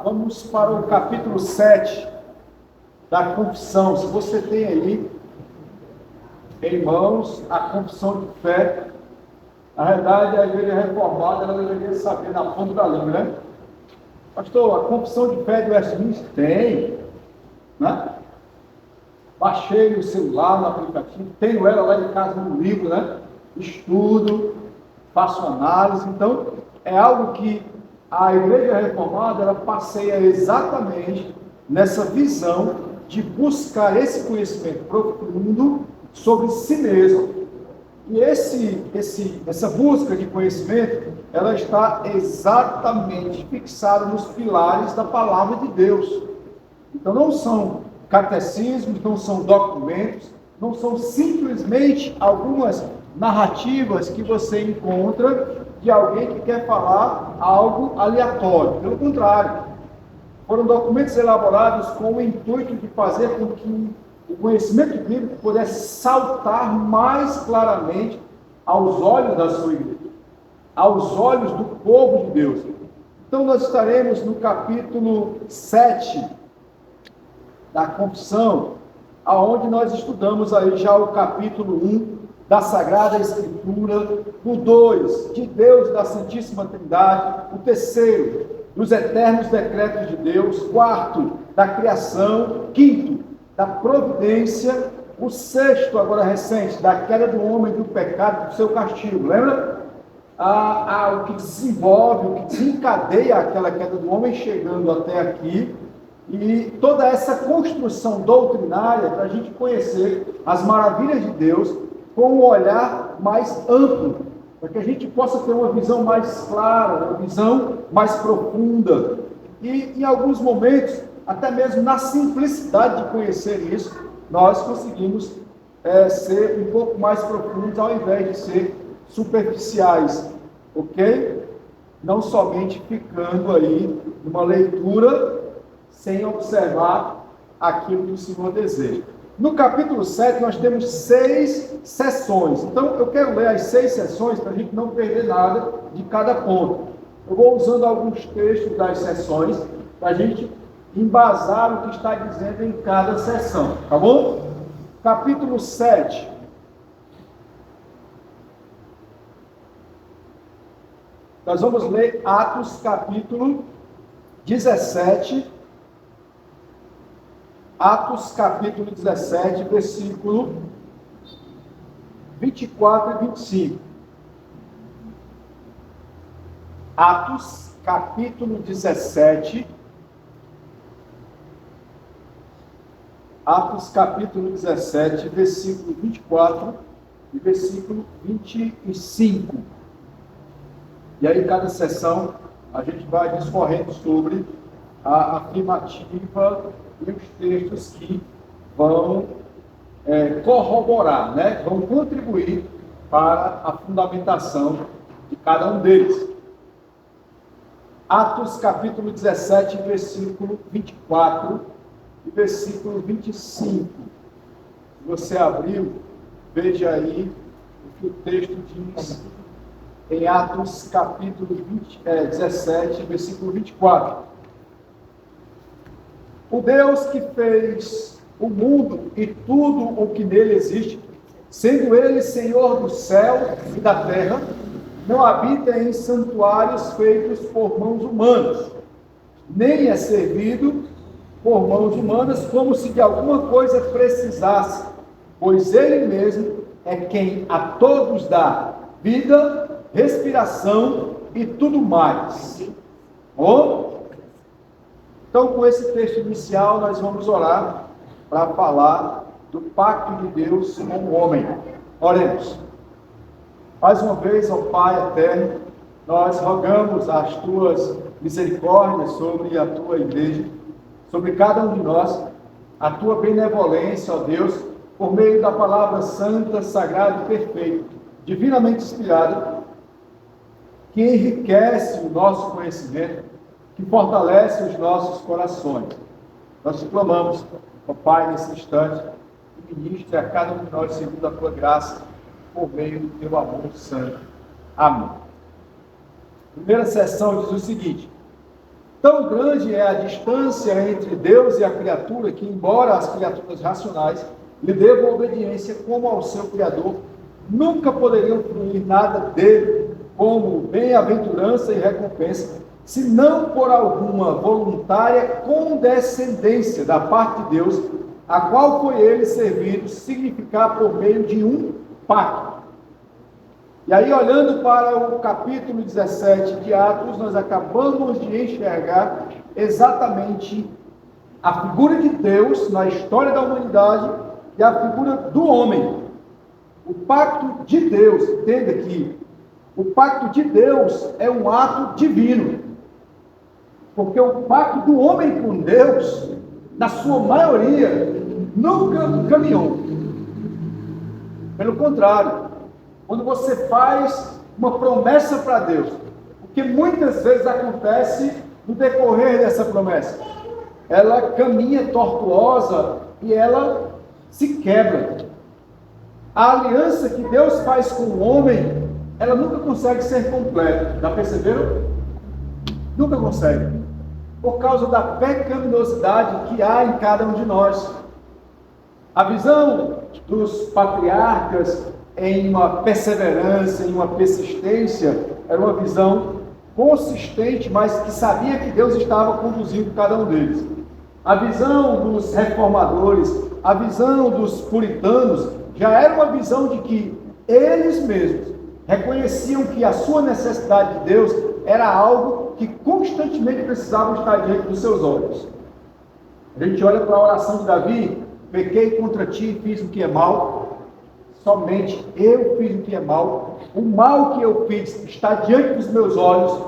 vamos para o capítulo 7 da confissão. Se você tem aí em mãos a confissão de fé, na verdade a igreja reformada ela deveria saber na ponta da língua, né? Pastor, a confissão de fé do Westminster tem, né? Baixei no celular, no aplicativo, tenho ela lá em casa no livro, né? Estudo, faço análise. Então, é algo que a igreja reformada ela passeia exatamente nessa visão de buscar esse conhecimento profundo sobre si mesmo. E essa busca de conhecimento, ela está exatamente fixada nos pilares da palavra de Deus. Então não são catecismos, não são documentos, não são simplesmente algumas narrativas que você encontra de alguém que quer falar algo aleatório. Pelo contrário, foram documentos elaborados com o intuito de fazer com que o conhecimento bíblico pudesse saltar mais claramente aos olhos da sua igreja, aos olhos do povo de Deus. Então nós estaremos no capítulo 7 da confissão, aonde nós estudamos aí já o capítulo 1 da Sagrada Escritura, o 2 de Deus e da Santíssima Trindade, o 3 dos eternos decretos de Deus, 4 da criação, 5 da providência, o 6 agora recente, da queda do homem, do pecado, do seu castigo. Lembra? O que desenvolve, o que desencadeia aquela queda do homem chegando até aqui, e toda essa construção doutrinária para a gente conhecer as maravilhas de Deus com um olhar mais amplo, para que a gente possa ter uma visão mais clara, uma visão mais profunda. E em alguns momentos, até mesmo na simplicidade de conhecer isso, nós conseguimos ser um pouco mais profundos ao invés de ser superficiais, ok? Não somente ficando aí numa leitura sem observar aquilo que o Senhor deseja. No capítulo 7 nós temos 6 sessões. Então eu quero ler as 6 sessões para a gente não perder nada de cada ponto. Eu vou usando alguns textos das sessões para a gente embasar o que está dizendo em cada sessão, tá bom? Capítulo 7. Nós vamos ler Atos capítulo 17. Atos capítulo 17, versículo 24 e 25. Atos capítulo 17. Atos capítulo 17, versículo 24 e versículo 25. E aí, cada sessão, a gente vai discorrendo sobre a afirmativa e os textos que vão corroborar, né? Vão contribuir para a fundamentação de cada um deles. Atos capítulo 17, versículo 24 e versículo 25. Se você abriu, veja aí o que o texto diz em Atos capítulo 17, versículo 24. O Deus que fez o mundo e tudo o que nele existe, sendo ele Senhor do céu e da terra, não habita em santuários feitos por mãos humanas, nem é servido por mãos humanas como se de alguma coisa precisasse, pois ele mesmo é quem a todos dá vida, respiração e tudo mais. Então, com esse texto inicial, nós vamos orar para falar do pacto de Deus com o homem. Oremos. Mais uma vez, ó Pai eterno, nós rogamos as tuas misericórdias sobre a tua igreja, sobre cada um de nós, a tua benevolência, ó Deus, por meio da palavra santa, sagrada e perfeita, divinamente inspirada, que enriquece o nosso conhecimento, que fortalece os nossos corações. Nós te clamamos, ó Pai, nesse instante, que ministre a cada um de nós segundo a tua graça, por meio do teu amor santo. Amém. Primeira sessão diz o seguinte: Tão grande é a distância entre Deus e a criatura que, embora as criaturas racionais lhe devam obediência como ao seu Criador, nunca poderiam fruir nada dele como bem-aventurança e recompensa, se não por alguma voluntária condescendência da parte de Deus, a qual foi ele servido significar por meio de um pacto. E aí, olhando para o capítulo 17 de Atos, nós acabamos de enxergar exatamente a figura de Deus na história da humanidade e a figura do homem. O pacto de Deus, entenda aqui, o pacto de Deus é um ato divino. Porque o pacto do homem com Deus, na sua maioria, nunca caminhou. Pelo contrário, quando você faz uma promessa para Deus, o que muitas vezes acontece no decorrer dessa promessa, ela caminha tortuosa e ela se quebra. A aliança que Deus faz com o homem, ela nunca consegue ser completa. Já perceberam? Nunca consegue. Por causa da pecaminosidade que há em cada um de nós. A visão dos patriarcas em uma perseverança, em uma persistência, era uma visão consistente, mas que sabia que Deus estava conduzindo cada um deles. A visão dos reformadores, a visão dos puritanos, já era uma visão de que eles mesmos reconheciam que a sua necessidade de Deus era algo que constantemente precisavam estar diante dos seus olhos. A gente olha para a oração de Davi: pequei contra ti e fiz o que é mal. Somente eu fiz o que é mal. O mal que eu fiz está diante dos meus olhos.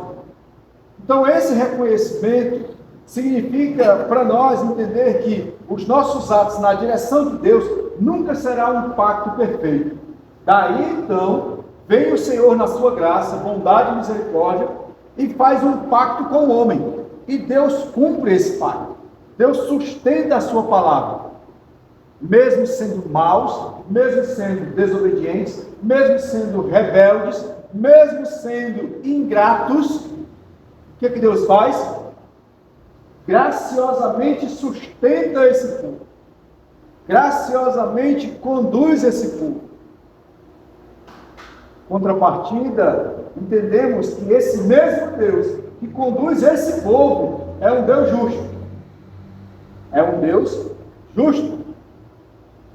Então esse reconhecimento significa para nós entender que os nossos atos na direção de Deus nunca será um pacto perfeito. Daí então vem o Senhor na sua graça, bondade e misericórdia e faz um pacto com o homem. E Deus cumpre esse pacto. Deus sustenta a sua palavra. Mesmo sendo maus, mesmo sendo desobedientes, mesmo sendo rebeldes, mesmo sendo ingratos, o que Deus faz? Graciosamente sustenta esse povo. Graciosamente conduz esse povo. Contrapartida, entendemos que esse mesmo Deus que conduz esse povo é um Deus justo. É um Deus justo.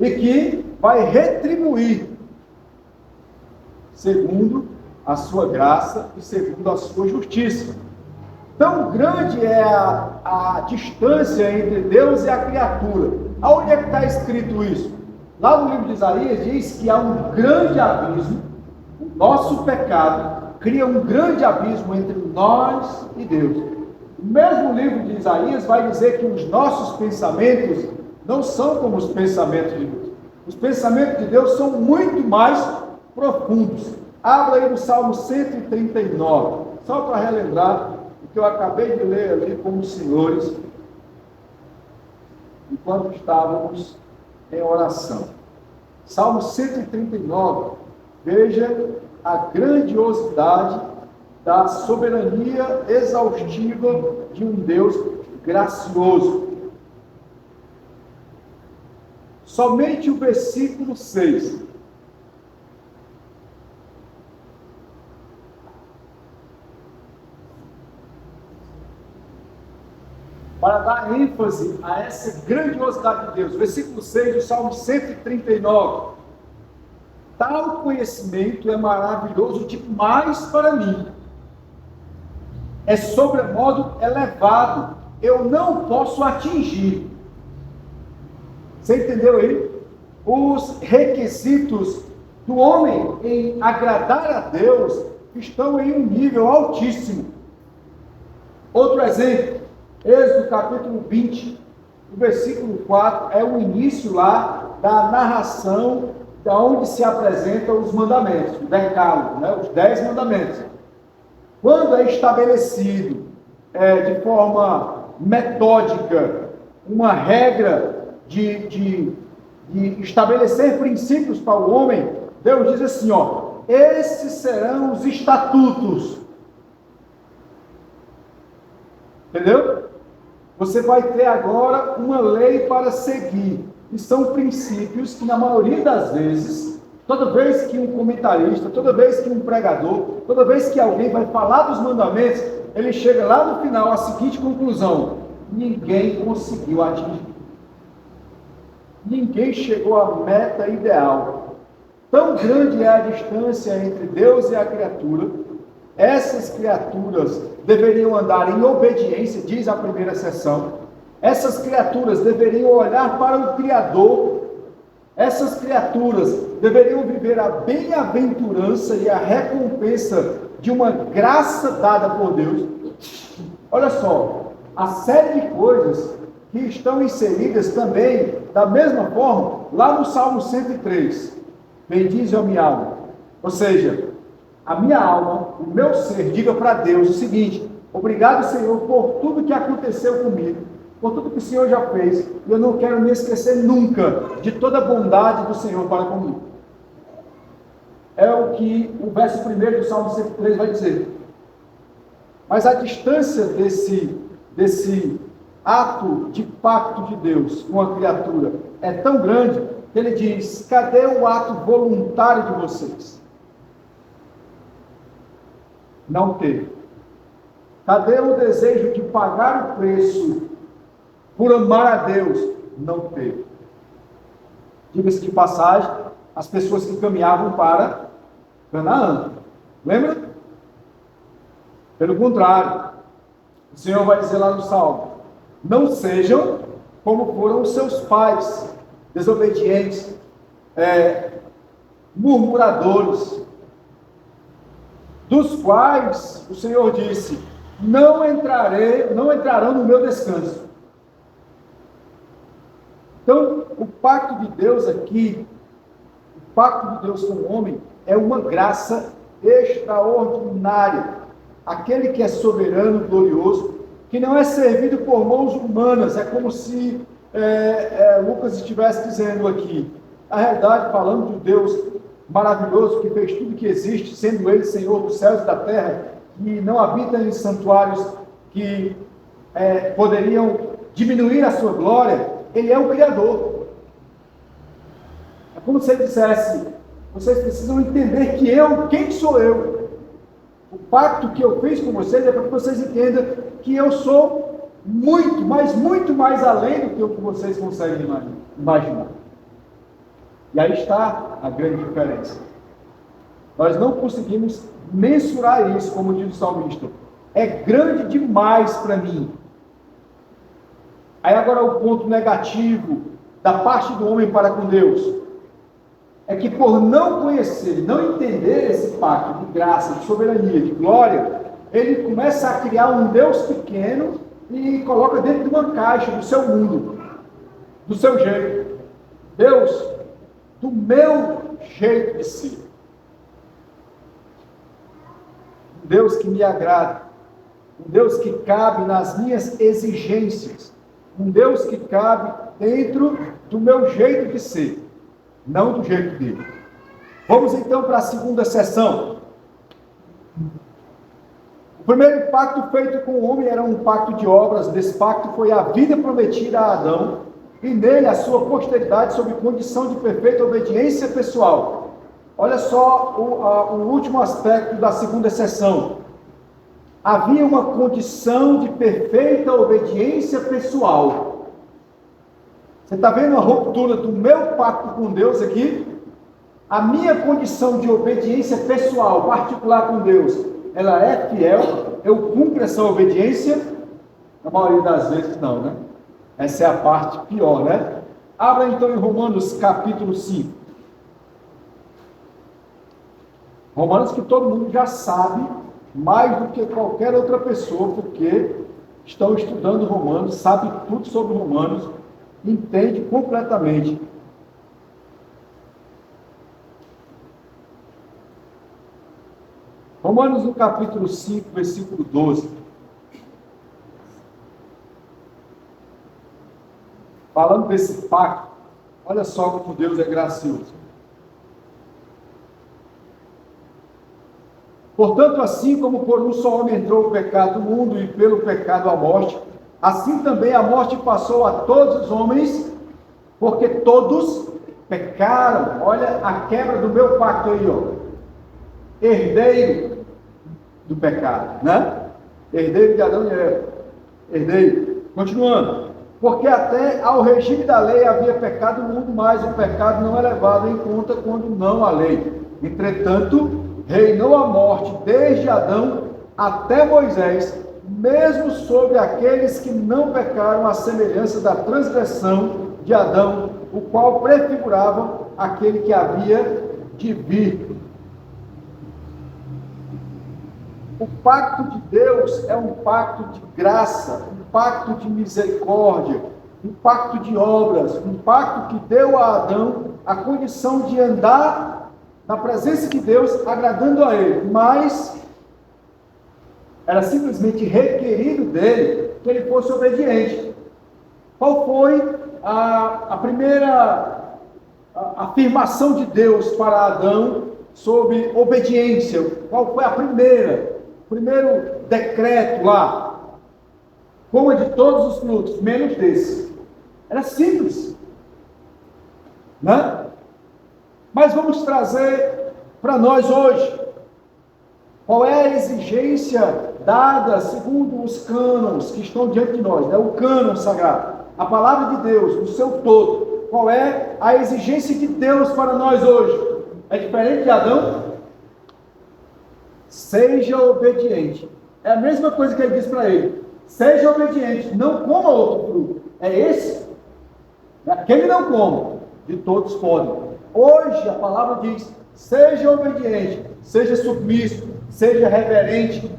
E que vai retribuir segundo a sua graça e segundo a sua justiça. Tão grande é a distância entre Deus e a criatura. Aonde é que está escrito isso? Lá no livro de Isaías diz que há um grande abismo. O nosso pecado cria um grande abismo entre nós e Deus. O mesmo livro de Isaías vai dizer que os nossos pensamentos não são como os pensamentos de Deus. Os pensamentos de Deus são muito mais profundos. Abra aí no Salmo 139, só para relembrar o que eu acabei de ler ali com os senhores, enquanto estávamos em oração. Salmo 139, veja a grandiosidade da soberania exaustiva de um Deus gracioso. Somente o versículo 6. Para dar ênfase a essa grandiosidade de Deus. Versículo 6 do Salmo 139. Tal conhecimento é maravilhoso demais para mim. É sobremodo elevado. Eu não posso atingir. Você entendeu aí? Os requisitos do homem em agradar a Deus estão em um nível altíssimo. Outro exemplo, Êxodo capítulo 20, o versículo 4, é o início lá da narração de onde se apresentam os mandamentos, o decálogo, né? Os 10 mandamentos. Quando é estabelecido de forma metódica uma regra de estabelecer princípios para o homem, Deus diz assim, esses serão os estatutos. Entendeu? Você vai ter agora uma lei para seguir. E são princípios que, na maioria das vezes, toda vez que um comentarista, toda vez que um pregador, toda vez que alguém vai falar dos mandamentos, ele chega lá no final à seguinte conclusão: ninguém conseguiu atingir. Ninguém chegou à meta ideal. Tão grande é a distância entre Deus e a criatura. Essas criaturas deveriam andar em obediência, diz a primeira seção. Essas criaturas deveriam olhar para o Criador. Essas criaturas deveriam viver a bem-aventurança e a recompensa de uma graça dada por Deus. Olha só, a série de coisas que estão inseridas também, da mesma forma, lá no Salmo 103. Bendize a minha alma. Ou seja, a minha alma, o meu ser, diga para Deus o seguinte: obrigado, Senhor, por tudo que aconteceu comigo, por tudo que o Senhor já fez, e eu não quero me esquecer nunca de toda a bondade do Senhor para comigo. É o que o verso 1 do Salmo 103 vai dizer. Mas a distância desse ato de pacto de Deus com a criatura é tão grande que ele diz: cadê o ato voluntário de vocês? Não teve. Cadê o desejo de pagar o preço por amar a Deus? Não teve. Diga-se de passagem, as pessoas que caminhavam para Canaã, lembra? Pelo contrário, o Senhor vai dizer lá no Salmo: não sejam como foram os seus pais, desobedientes, murmuradores, dos quais o Senhor disse: não entrarão no meu descanso. Então, o pacto de Deus aqui, o pacto de Deus com o homem, é uma graça extraordinária. Aquele que é soberano, glorioso, que não é servido por mãos humanas. É como se Lucas estivesse dizendo aqui, na realidade, falando de Deus maravilhoso, que fez tudo que existe, sendo Ele Senhor dos céus e da terra, que não habita em santuários que poderiam diminuir a sua glória. Ele é o Criador. É como se Ele dissesse: vocês precisam entender que quem sou eu? O pacto que eu fiz com vocês é para que vocês entendam que eu sou muito, mas muito mais além do que o que vocês conseguem imaginar. E aí está a grande diferença. Nós não conseguimos mensurar isso, como diz o salmista. É grande demais para mim. Aí agora o ponto negativo da parte do homem para com Deus é que, por não conhecer, não entender esse pacto de graça, de soberania, de glória, ele começa a criar um Deus pequeno e coloca dentro de uma caixa do seu mundo, do seu jeito. Deus, do meu jeito de ser. Um Deus que me agrada, um Deus que cabe nas minhas exigências, um Deus que cabe dentro do meu jeito de ser, não do jeito dele. Vamos então para a segunda sessão. O primeiro pacto feito com o homem era um pacto de obras. Desse pacto foi a vida prometida a Adão, e nele a sua posteridade sob condição de perfeita obediência pessoal. Olha só o último aspecto da segunda sessão. Havia uma condição de perfeita obediência pessoal. Você está vendo a ruptura do meu pacto com Deus aqui? A minha condição de obediência pessoal, particular com Deus, ela é fiel? Eu cumpro essa obediência? Na maioria das vezes não, né? Essa é a parte pior, né? Abra então em Romanos capítulo 5. Romanos que todo mundo já sabe, mais do que qualquer outra pessoa, porque estão estudando Romanos, sabe tudo sobre Romanos, entende completamente. Romanos no capítulo 5, versículo 12. Falando desse pacto, olha só como Deus é gracioso. Portanto, assim como por um só homem entrou o pecado no mundo e pelo pecado a morte, assim também a morte passou a todos os homens, porque todos pecaram. Olha a quebra do meu pacto aí, ó. Herdeiro do pecado, né? Herdeiro de Adão e Eva. Herdeiro. Continuando. Porque até ao regime da lei havia pecado no mundo, mas o pecado não é levado em conta quando não há lei. Entretanto, reinou a morte desde Adão até Moisés, mesmo sobre aqueles que não pecaram, à semelhança da transgressão de Adão, o qual prefigurava aquele que havia de vir. O pacto de Deus é um pacto de graça, um pacto de misericórdia, um pacto de obras, um pacto que deu a Adão a condição de andar na presença de Deus, agradando a Ele, mas era simplesmente requerido dele que ele fosse obediente. Qual foi a primeira afirmação de Deus para Adão sobre obediência? Qual foi a primeiro decreto lá? Coma de todos os frutos, menos desse. Era simples, né? Mas vamos trazer para nós hoje. Qual é a exigência dada segundo os cânones que estão diante de nós? O cânon sagrado, a palavra de Deus, no seu todo. Qual é a exigência de Deus para nós hoje? É diferente de Adão? Seja obediente. É a mesma coisa que ele disse para ele. Seja obediente, não coma outro fruto. É esse? Aquele não coma, de todos podem. Hoje a palavra diz: seja obediente, seja submisso, seja reverente,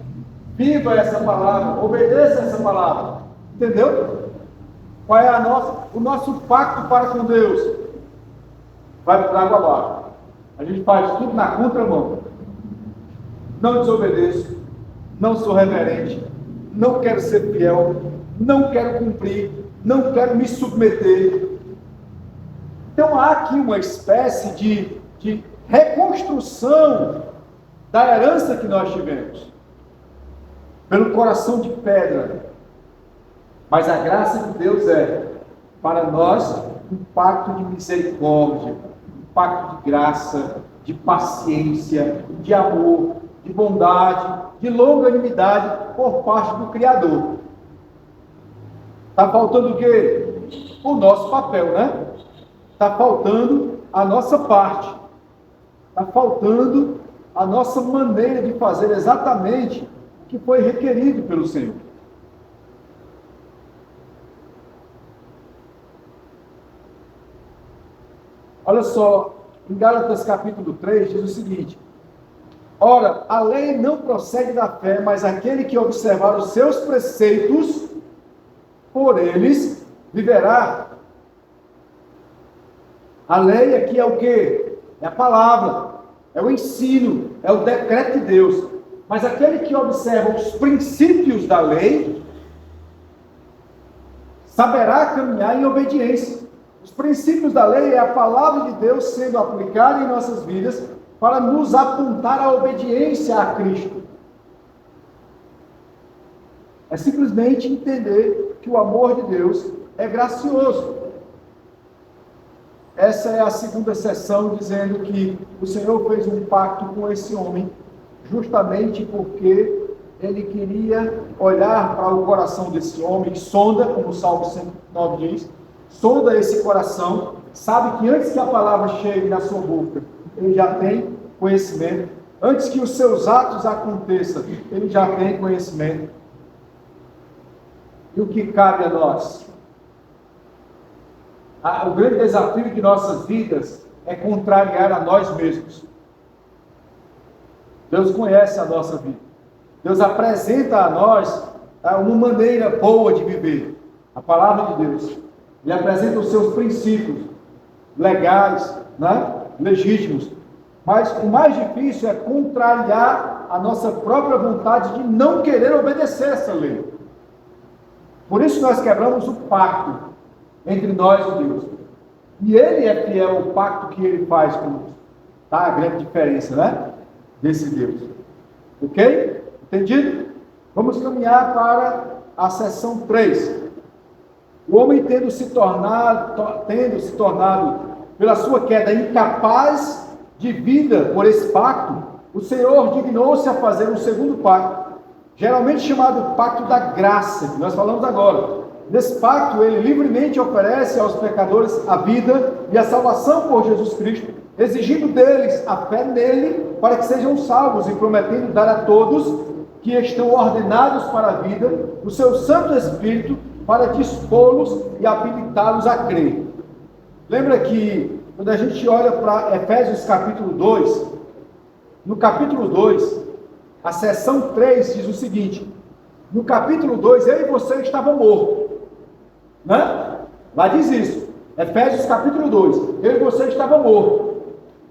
viva essa palavra, obedeça essa palavra. Entendeu? Qual é o nosso pacto para com Deus? Vai por água abaixo. A gente faz tudo na contramão. Não desobedeço, não sou reverente, não quero ser fiel, não quero cumprir, não quero me submeter. Então há aqui uma espécie de reconstrução da herança que nós tivemos, pelo coração de pedra. Mas a graça de Deus é, para nós, um pacto de misericórdia, um pacto de graça, de paciência, de amor, de bondade, de longanimidade por parte do Criador. Está faltando o quê? O nosso papel, né? Está faltando a nossa parte. Está faltando a nossa maneira de fazer exatamente o que foi requerido pelo Senhor. Olha só, em Gálatas capítulo 3 diz o seguinte: ora, a lei não procede da fé, mas aquele que observar os seus preceitos, por eles viverá. A lei aqui é o quê? É a palavra, é o ensino, é o decreto de Deus. Mas aquele que observa os princípios da lei, saberá caminhar em obediência. Os princípios da lei é a palavra de Deus sendo aplicada em nossas vidas para nos apontar à obediência a Cristo. É simplesmente entender que o amor de Deus é gracioso. Essa é a segunda sessão, dizendo que o Senhor fez um pacto com esse homem, justamente porque ele queria olhar para o coração desse homem, sonda, como o Salmo 109 diz, sonda esse coração, sabe que antes que a palavra chegue na sua boca, ele já tem conhecimento, antes que os seus atos aconteçam, ele já tem conhecimento. E o que cabe a nós? O grande desafio de nossas vidas é contrariar a nós mesmos. Deus conhece a nossa vida. Deus apresenta a nós uma maneira boa de viver. A palavra de Deus. Ele apresenta os seus princípios legais, né? Legítimos. Mas o mais difícil é contrariar a nossa própria vontade de não querer obedecer essa lei. Por isso nós quebramos o pacto entre nós e Deus. E Ele é fiel ao pacto que Ele faz conosco. Tá? A grande diferença, né? Desse Deus. Ok? Entendido? Vamos caminhar para a seção 3. O homem tendo se tornado, pela sua queda, incapaz de vida por esse pacto, o Senhor dignou-se a fazer um segundo pacto, geralmente chamado pacto da graça, que nós falamos agora. Nesse pacto, ele livremente oferece aos pecadores a vida e a salvação por Jesus Cristo, exigindo deles a fé nele para que sejam salvos e prometendo dar a todos que estão ordenados para a vida o seu Santo Espírito para dispô-los e habilitá-los a crer. Lembra que quando a gente olha para Efésios capítulo 2, no capítulo 2, a seção 3 diz o seguinte: no capítulo 2, eu e você estavam mortos, né? Lá diz isso, Efésios capítulo 2, eu e você estavam mortos,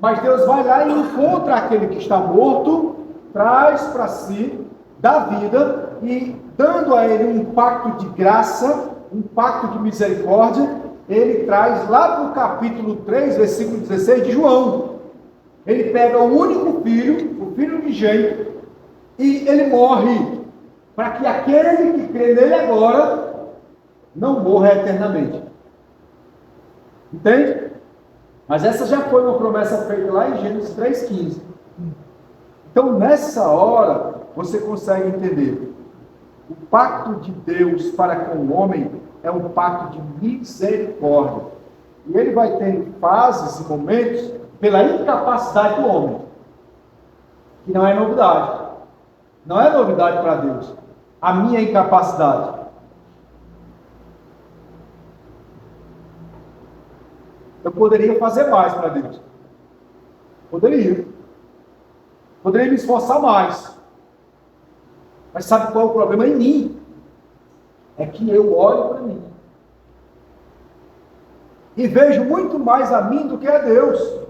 mas Deus vai lá e encontra aquele que está morto, traz para si, dá vida, e dando a ele um pacto de graça, um pacto de misericórdia, ele traz lá para o capítulo 3, versículo 16 de João. Ele pega o único filho, o filho unigênito, e ele morre, para que aquele que crê nele agora, não morra eternamente. Entende? Mas essa já foi uma promessa feita lá em Gênesis 3,15. Então, nessa hora, você consegue entender. O pacto de Deus para com o homem é um pacto de misericórdia. E ele vai ter fases e momentos pela incapacidade do homem, que não é novidade. Não é novidade para Deus. A minha incapacidade. Eu poderia fazer mais para Deus. Poderia me esforçar mais. Mas sabe qual é o problema em mim? É que eu olho para mim e vejo muito mais a mim do que a Deus.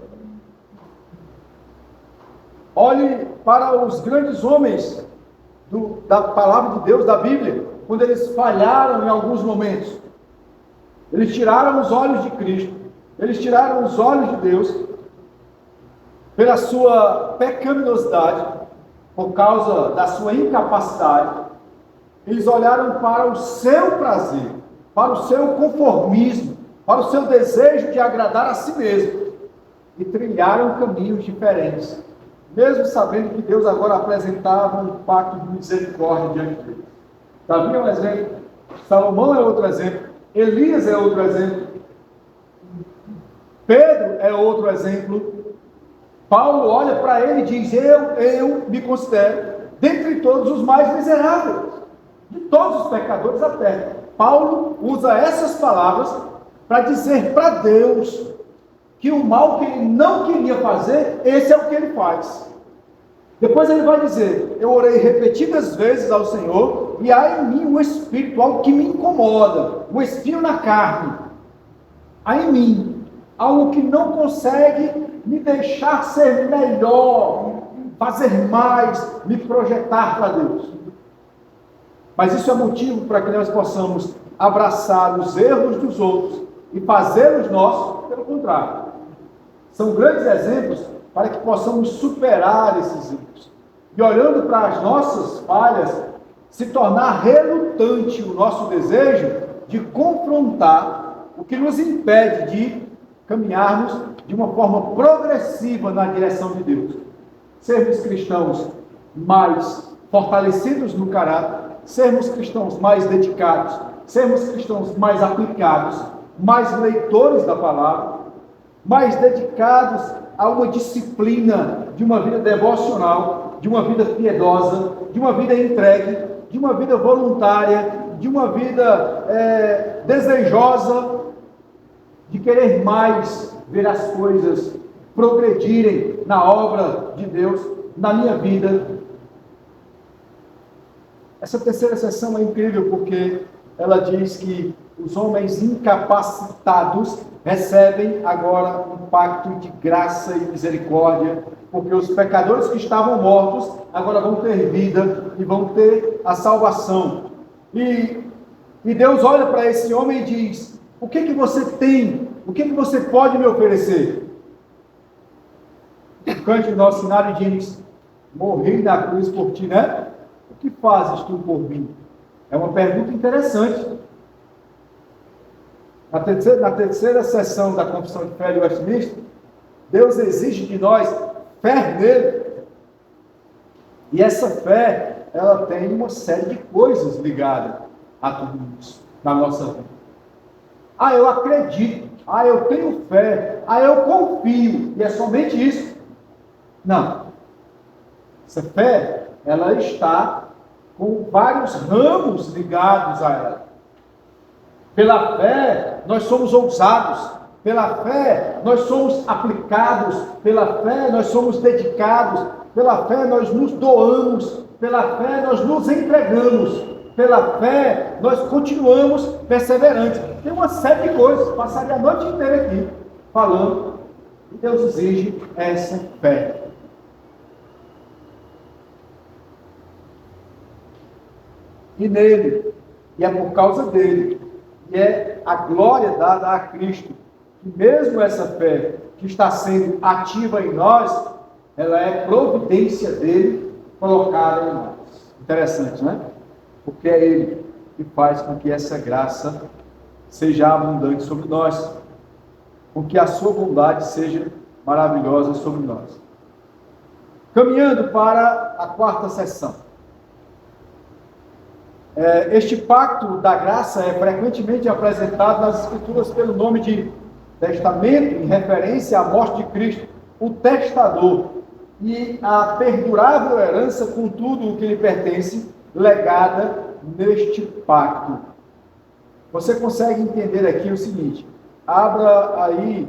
Olhe para os grandes homens da palavra de Deus, da Bíblia, quando eles falharam em alguns momentos. Eles tiraram os olhos de Cristo, eles tiraram os olhos de Deus pela sua pecaminosidade, por causa da sua incapacidade. Eles olharam para o seu prazer, para o seu conformismo, para o seu desejo de agradar a si mesmo, e trilharam caminhos diferentes, mesmo sabendo que Deus agora apresentava um pacto de misericórdia diante deles. Davi é um exemplo, Salomão é outro exemplo, Elias é outro exemplo, Pedro é outro exemplo. Paulo olha para ele e diz: eu me considero dentre todos os mais miseráveis, de todos os pecadores da terra. Paulo usa essas palavras para dizer para Deus que o mal que ele não queria fazer, esse é o que ele faz. Depois ele vai dizer: eu orei repetidas vezes ao Senhor, e há em mim um espírito, algo que me incomoda, um espinho na carne. Há em mim algo que não consegue me deixar ser melhor, fazer mais, me projetar para Deus. Mas isso é motivo para que nós possamos abraçar os erros dos outros e fazê-los nossos, pelo contrário. São grandes exemplos para que possamos superar esses erros. E olhando para as nossas falhas, se tornar relutante o nosso desejo de confrontar o que nos impede de caminharmos de uma forma progressiva na direção de Deus. Sermos cristãos mais fortalecidos no caráter, sermos cristãos mais dedicados, sermos cristãos mais aplicados, mais leitores da palavra, mais dedicados a uma disciplina de uma vida devocional, de uma vida piedosa, de uma vida entregue, de uma vida voluntária, de uma vida desejosa, de querer mais ver as coisas progredirem na obra de Deus, na minha vida. Essa terceira sessão é incrível porque ela diz que os homens incapacitados recebem agora um pacto de graça e misericórdia, porque os pecadores que estavam mortos agora vão ter vida e vão ter a salvação. E Deus olha para esse homem e diz: o que que você tem? O que que você pode me oferecer? O cântico do nosso cenário diz: Morri na cruz por ti, né? O que fazes tu por mim? É uma pergunta interessante. Na terceira sessão da Confissão de Fé de Westminster, Deus exige de nós fé nele. E essa fé, ela tem uma série de coisas ligadas a tudo isso na nossa vida. Ah, eu acredito. Ah, eu tenho fé. Ah, eu confio. E é somente isso. Não. Essa fé, ela está com vários ramos ligados a ela. Pela fé, nós somos ousados. Pela fé, nós somos aplicados. Pela fé, nós somos dedicados. Pela fé, nós nos doamos. Pela fé, nós nos entregamos. Pela fé, nós continuamos perseverantes. Tem uma série de coisas. Passaria a noite inteira aqui falando. E Deus exige essa fé. E nele, e é por causa dele, e é a glória dada a Cristo, que mesmo essa fé que está sendo ativa em nós, ela é providência dele colocada em nós. Interessante, né? Porque é ele que faz com que essa graça seja abundante sobre nós, com que a sua bondade seja maravilhosa sobre nós. Caminhando para a quarta sessão. Este pacto da graça é frequentemente apresentado nas Escrituras pelo nome de testamento, em referência à morte de Cristo, o testador, e a perdurável herança com tudo o que lhe pertence, legada neste pacto. Você consegue entender aqui o seguinte, abra aí,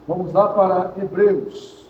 vamos lá para Hebreus.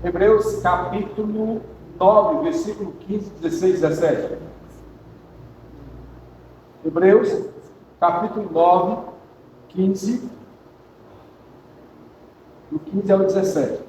Hebreus capítulo 9, versículo 15, 16, 17. Hebreus capítulo 9, 15, do 15 ao 17.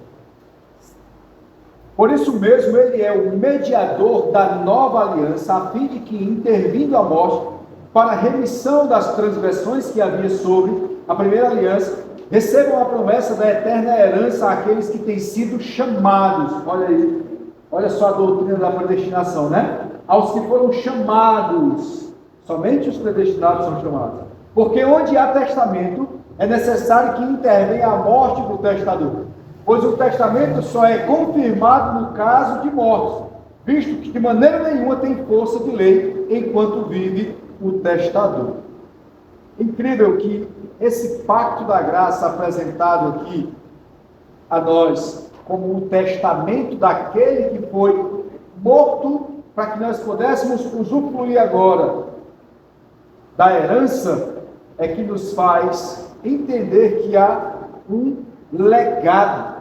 Por isso mesmo, ele é o mediador da nova aliança, a fim de que, intervindo a morte, para a remissão das transgressões que havia sobre a primeira aliança, recebam a promessa da eterna herança àqueles que têm sido chamados. Olha aí, olha só a doutrina da predestinação, né? Aos que foram chamados, somente os predestinados são chamados. Porque onde há testamento, é necessário que intervenha a morte do testador. Pois o testamento só é confirmado no caso de morte, visto que de maneira nenhuma tem força de lei enquanto vive o testador. Incrível que esse pacto da graça apresentado aqui a nós como o testamento daquele que foi morto para que nós pudéssemos usufruir agora da herança, é que nos faz entender que há um legado.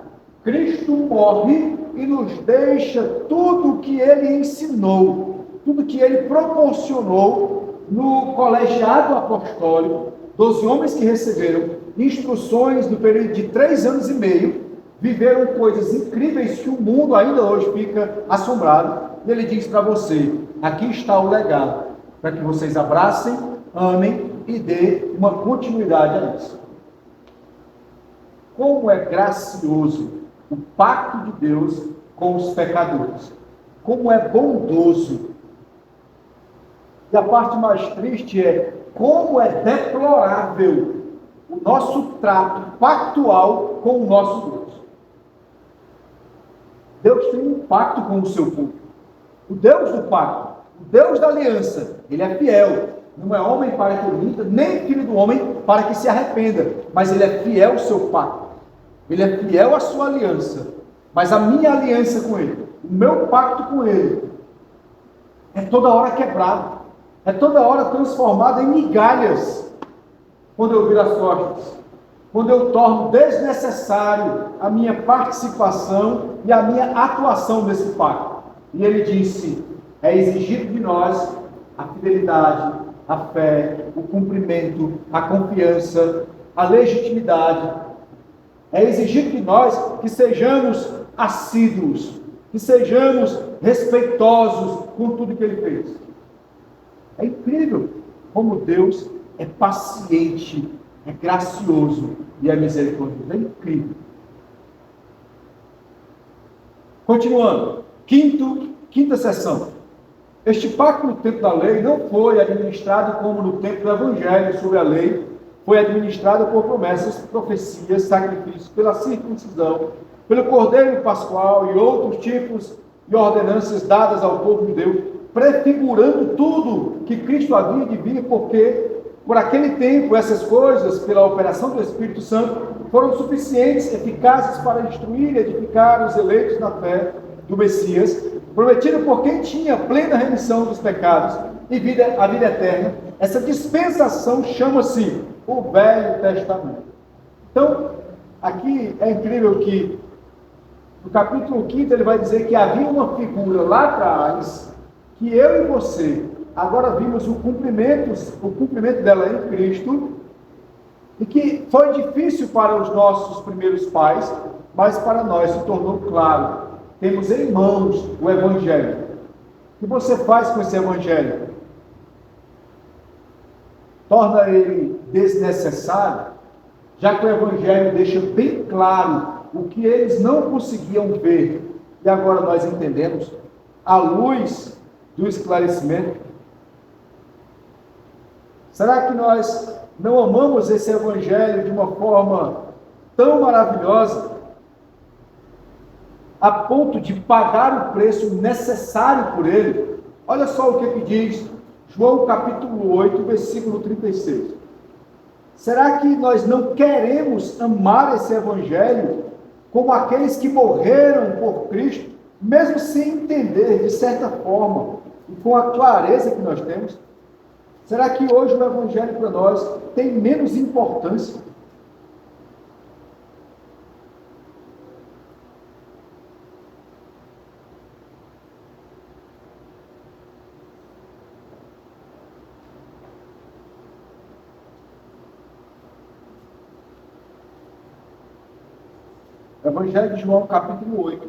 Cristo morre e nos deixa tudo o que ele ensinou, tudo que ele proporcionou no colegiado apostólico, 12 homens que receberam instruções no período de 3 anos e meio, viveram coisas incríveis que o mundo ainda hoje fica assombrado, e ele diz para você, aqui está o legado, para que vocês abracem, amem e dê uma continuidade a isso. Como é gracioso o pacto de Deus com os pecadores. Como é bondoso. E a parte mais triste é como é deplorável o nosso trato pactual com o nosso Deus. Deus tem um pacto com o seu povo. O Deus do pacto, o Deus da aliança, ele é fiel. Não é homem para que minta, nem filho do homem para que se arrependa. Mas ele é fiel ao seu pacto. Ele é fiel à sua aliança. Mas a minha aliança com ele, o meu pacto com ele, é toda hora quebrado. É toda hora transformado em migalhas. Quando eu viro as costas. quando eu torno desnecessário a minha participação e a minha atuação nesse pacto. E ele disse: é exigido de nós a fidelidade, a fé, o cumprimento, a confiança, a legitimidade. É exigido de nós que sejamos assíduos, que sejamos respeitosos com tudo que ele fez. É incrível como Deus é paciente, é gracioso e é misericordioso. É incrível. Continuando, quinta sessão. Este pacto no tempo da lei não foi administrado como no tempo do Evangelho sobre a lei, foi administrado por promessas, profecias, sacrifícios, pela circuncisão, pelo Cordeiro Pascual e outros tipos de ordenanças dadas ao povo de Deus, prefigurando tudo que Cristo havia de vir, porque por aquele tempo essas coisas, pela operação do Espírito Santo, foram suficientes, eficazes para instruir e edificar os eleitos na fé do Messias, prometido por quem tinha plena remissão dos pecados e a vida eterna. Essa dispensação chama-se o Velho Testamento. Então, aqui é incrível que no capítulo 5 ele vai dizer que havia uma figura lá atrás, que eu e você agora vimos o cumprimento dela em Cristo, e que foi difícil para os nossos primeiros pais, mas para nós se tornou claro. Temos em mãos o Evangelho. O que você faz com esse Evangelho? Torna ele desnecessário, já que o Evangelho deixa bem claro o que eles não conseguiam ver, e agora nós entendemos, à luz do esclarecimento. Será que nós não amamos esse Evangelho de uma forma tão maravilhosa, a ponto de pagar o preço necessário por ele? Olha só o que diz João capítulo 8, versículo 36. Será que nós não queremos amar esse Evangelho como aqueles que morreram por Cristo, mesmo sem entender, de certa forma, e com a clareza que nós temos? Será que hoje o Evangelho para nós tem menos importância? Evangelho de João, capítulo 8.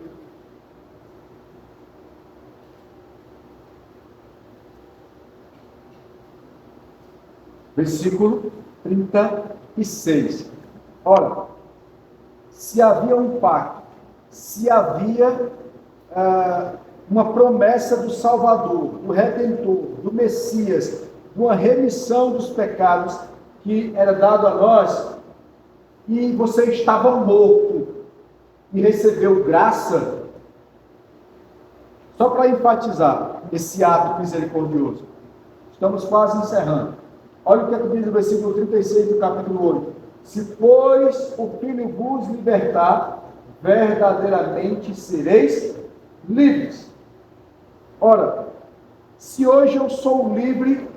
Versículo 36. Ora, se havia um pacto, se havia uma promessa do Salvador, do Redentor, do Messias, uma remissão dos pecados que era dado a nós, e você estava morto e recebeu graça, só para enfatizar esse ato misericordioso. Estamos quase encerrando. Olha o que diz o versículo 36 do capítulo 8. Se, pois, o Filho vos libertar, verdadeiramente sereis livres. Ora, se hoje eu sou livre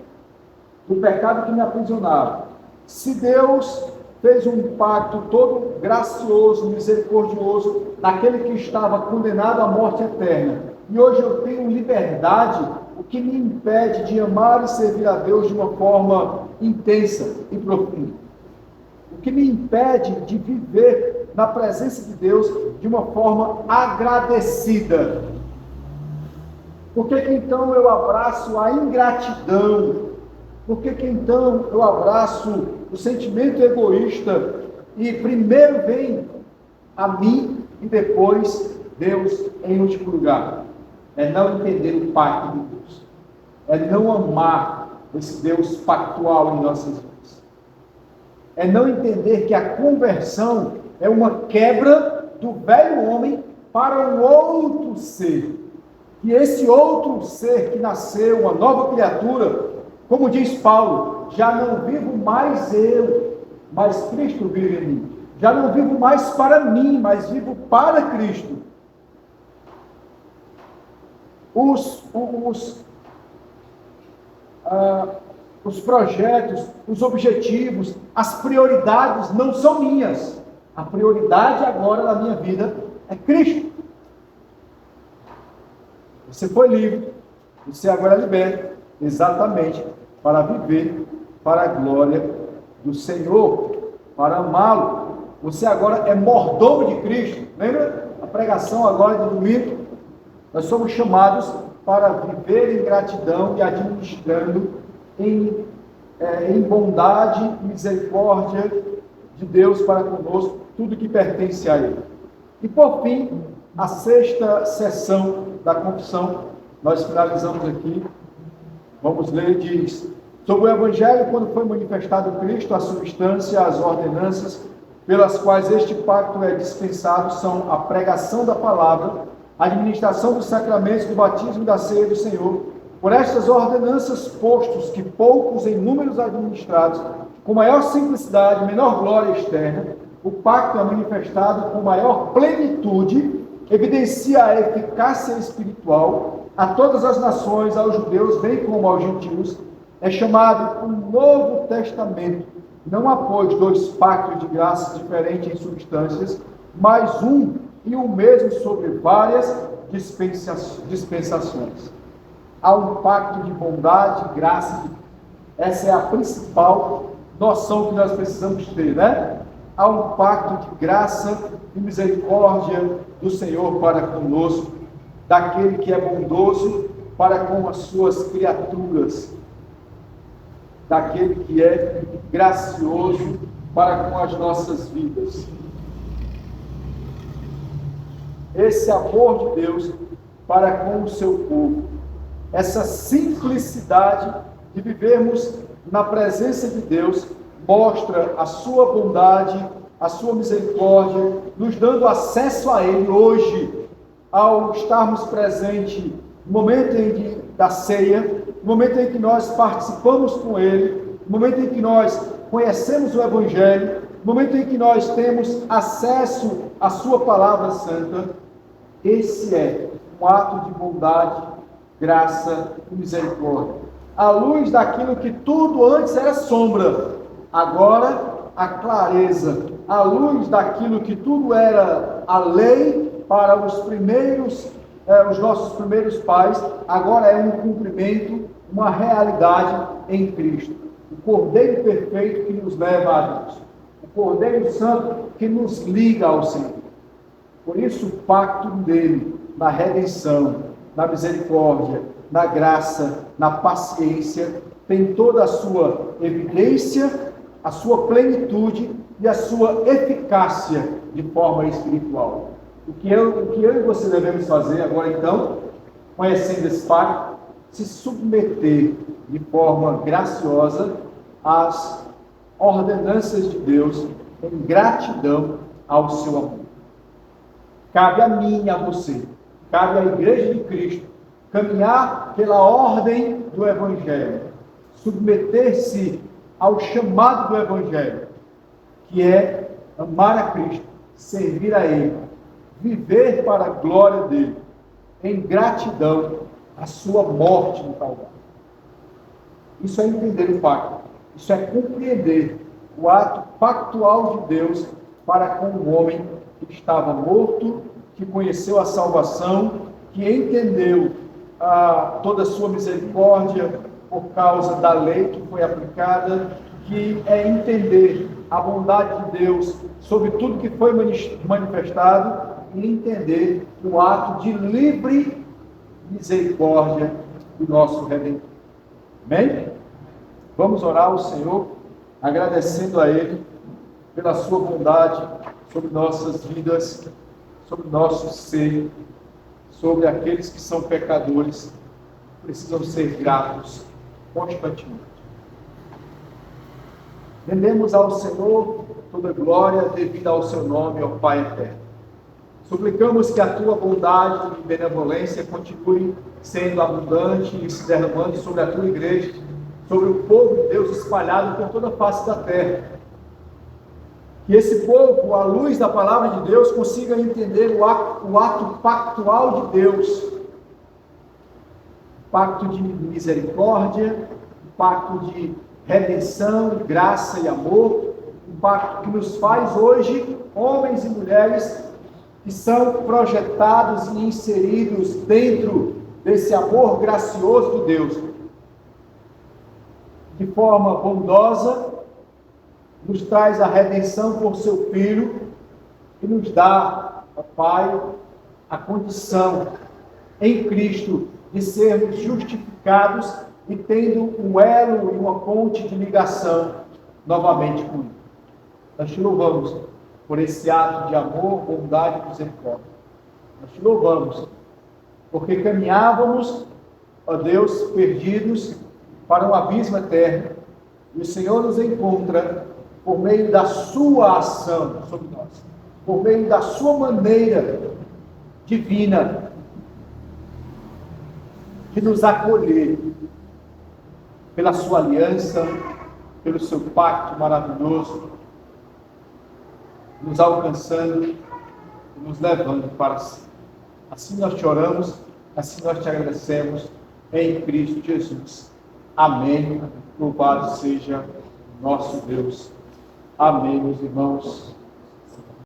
do pecado que me aprisionava, se Deus fez um pacto todo gracioso, misericordioso, naquele que estava condenado à morte eterna, e hoje eu tenho liberdade, o que me impede de amar e servir a Deus de uma forma intensa e profunda? O que me impede de viver na presença de Deus de uma forma agradecida? Por que então eu abraço a ingratidão? Por que então eu abraço o sentimento egoísta e primeiro vem a mim e depois Deus em último lugar? É não entender o pacto de Deus. É não amar esse Deus pactual em nossas vidas. É não entender que a conversão é uma quebra do velho homem para um outro ser. E esse outro ser que nasceu, uma nova criatura, como diz Paulo, já não vivo mais eu, mas Cristo vive em mim. Já não vivo mais para mim, mas vivo para Cristo. Os os projetos, os objetivos, as prioridades não são minhas. A prioridade agora na minha vida é Cristo. Você foi livre, você agora é liberto, exatamente para viver para a glória do Senhor, para amá-lo. Você agora é mordomo de Cristo. Lembra a pregação agora de domingo? Nós somos chamados para viver em gratidão e administrando em bondade e misericórdia de Deus para conosco, tudo que pertence a Ele. E por fim, a sexta sessão da confissão, nós finalizamos aqui. Vamos ler, diz: sobre o Evangelho, quando foi manifestado Cristo, a substância, as ordenanças pelas quais este pacto é dispensado são a pregação da palavra, a administração dos sacramentos, do batismo e da ceia do Senhor. Por estas ordenanças, postos que poucos em números administrados, com maior simplicidade, menor glória externa, o pacto é manifestado com maior plenitude, evidencia a eficácia espiritual a todas as nações, aos judeus, bem como aos gentios. É chamado um Novo Testamento. Não há, pois, dois pactos de graça diferentes em substâncias, mas um e o mesmo sobre várias dispensações. Há um pacto de bondade, graça. Essa é a principal noção que nós precisamos ter, né? Há um pacto de graça e misericórdia do Senhor para conosco, daquele que é bondoso para com as suas criaturas, daquele que é gracioso para com as nossas vidas. Esse amor de Deus para com o seu povo, essa simplicidade de vivermos na presença de Deus, mostra a sua bondade, a sua misericórdia, nos dando acesso a Ele hoje, ao estarmos presentes no momento da ceia, no momento em que nós participamos com Ele, no momento em que nós conhecemos o Evangelho, no momento em que nós temos acesso à sua palavra santa. Esse é um ato de bondade, graça e misericórdia. À luz daquilo que tudo antes era sombra, agora a clareza. À luz daquilo que tudo era a lei para os nossos primeiros pais, agora é um cumprimento, uma realidade em Cristo. O Cordeiro perfeito que nos leva a Deus. O Cordeiro Santo que nos liga ao Senhor. Por isso o pacto dele, na redenção, na misericórdia, na graça, na paciência, tem toda a sua evidência, a sua plenitude e a sua eficácia de forma espiritual. O que eu e você devemos fazer agora então, conhecendo esse pacto, se submeter de forma graciosa às ordenanças de Deus em gratidão ao seu amor. Cabe a mim e a você, cabe à Igreja de Cristo, caminhar pela ordem do Evangelho, submeter-se ao chamado do Evangelho, que é amar a Cristo, servir a Ele, viver para a glória dEle, em gratidão à sua morte no Calvário. Isso é entender o pacto, isso é compreender o ato pactual de Deus para com o homem que estava morto, que conheceu a salvação, que entendeu toda a sua misericórdia por causa da lei que foi aplicada, que é entender a bondade de Deus sobre tudo que foi manifestado e entender o ato de livre misericórdia do nosso Redentor. Amém? Vamos orar ao Senhor, agradecendo a Ele pela sua bondade sobre nossas vidas, sobre nosso ser, sobre aqueles que são pecadores, precisam ser gratos constantemente. Rendemos ao Senhor toda glória devida ao seu nome, ó Pai eterno. Suplicamos que a tua bondade e benevolência continue sendo abundante e se derramando sobre a tua igreja, sobre o povo de Deus espalhado por toda a face da terra. Que esse povo, à luz da palavra de Deus, consiga entender o ato pactual de Deus. Pacto de misericórdia, pacto de redenção, graça e amor, um pacto que nos faz hoje homens e mulheres que são projetados e inseridos dentro desse amor gracioso de Deus. De forma bondosa, nos traz a redenção por seu Filho e nos dá, ó Pai, a condição em Cristo de sermos justificados e tendo um elo e uma ponte de ligação novamente com Ele. Nós te louvamos por esse ato de amor, bondade e misericórdia. Nós te louvamos porque caminhávamos, ó Deus, perdidos para um abismo eterno, e o Senhor nos encontra por meio da sua ação sobre nós, por meio da sua maneira divina de nos acolher pela sua aliança, pelo seu pacto maravilhoso, nos alcançando e nos levando para si. Assim nós te oramos, assim nós te agradecemos, em Cristo Jesus. Amém. Louvado seja nosso Deus. Amém, meus irmãos.